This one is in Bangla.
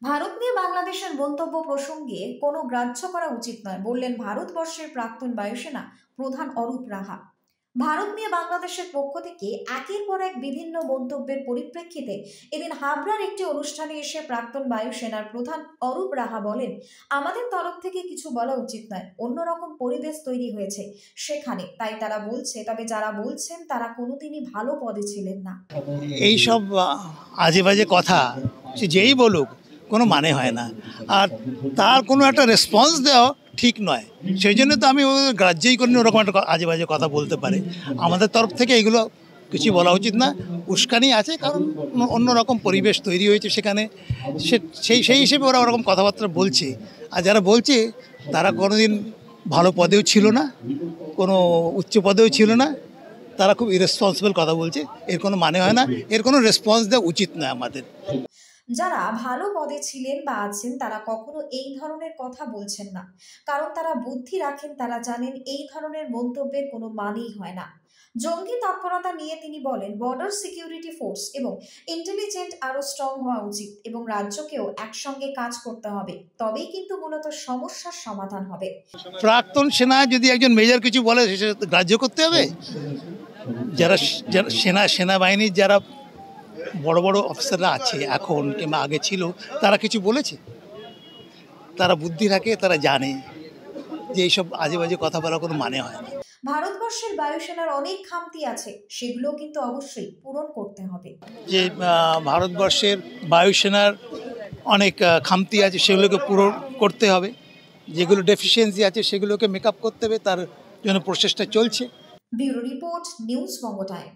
ভারত নিয়ে বাংলাদেশের মন্তব্য প্রসঙ্গে কোনো গ্রাহ্য করা উচিত নয় বললেন ভারতবর্ষের প্রাক্তন বায়ুসেনা প্রধান অরূপ রাহা। ভারত নিয়ে বাংলাদেশের পক্ষ থেকে একের পর এক বিভিন্ন মন্তব্যের পরিপ্রেক্ষিতে এদিন হাবড়ার একটি অনুষ্ঠানে এসে প্রাক্তন বায়ুসেনার প্রধান অরূপ রাহা বলেন, আমাদের তরফ থেকে কিছু বলা উচিত নয়, অন্যরকম পরিবেশ তৈরি হয়েছে সেখানে, তাই তারা বলছে, তবে যারা বলছেন তারা কোনোদিনই ভালো পদে ছিলেন না। এইসব আজে বাজে কথা সে যেই বলুক কোনো মানে হয় না, আর তার কোনো একটা রেসপন্স দেওয়া ঠিক নয়। সেই জন্য তো আমি গ্রাহ্যই করিনি ওরকম একটা আজে বাজে কথা বলতে পারে। আমাদের তরফ থেকে এগুলো কিছু বলা উচিত না। উস্কানি আছে, কারণ অন্যরকম পরিবেশ তৈরি হয়েছে সেখানে, সেই হিসেবে ওরা ওরকম কথাবার্তা বলছে। আর যারা বলছে তারা কোনোদিন ভালো পদেও ছিল না, কোনো উচ্চ পদেও ছিল না, তারা খুব ইরেসপন্সিবল কথা বলছে। এর কোনো মানে হয় না, এর কোনো রেসপন্স দেওয়া উচিত নয় আমাদের। যারা ভালো পদে ছিলেন বা আছেন তারা কখনো এই ধরনের কথা বলছেন না, কারণ তারা বুদ্ধি রাখেন, তারা জানেন এই ধরনের মন্তব্যের কোনো মানেই হয় না। জঙ্গি তৎপরতা নিয়ে তিনি বলেন, বর্ডার সিকিউরিটি ফোর্স এবং ইন্টেলিজেন্ট আরো স্ট্রং হওয়া উচিত এবং রাজ্যকেও একসঙ্গে কাজ করতে হবে, তবেই কিন্তু মূলত সমস্যার সমাধান হবে। প্রাক্তন সেনা যদি একজন মেজর কিছু বলে সেটা গ্রাহ্য করতে হবে? যারা সেনাবাহিনীর যারা বড় বড় অফিসাররা আছে এখন কিংবা আগে ছিল, তারা কিছু বলেছে? তারা বুদ্ধি রাখে, তারা জানে যে এইসব আজে বাজে কথা বলার কোনো মানে হয় না। ভারতবর্ষের বায়ুসেনার অনেক খামতি আছে, সেগুলো কিন্তু অবশ্যই পূরণ করতে হবে। যে ভারতবর্ষের বায়ুসেনার অনেক খামতি আছে, সেগুলোকে পূরণ করতে হবে। যেগুলো ডেফিসিয়েন্সি আছে সেগুলোকে মেকআপ করতে হবে, তার জন্য প্রচেষ্টা চলছে। ব্যুরো রিপোর্ট, নিউজ বঙ্গ টাইম।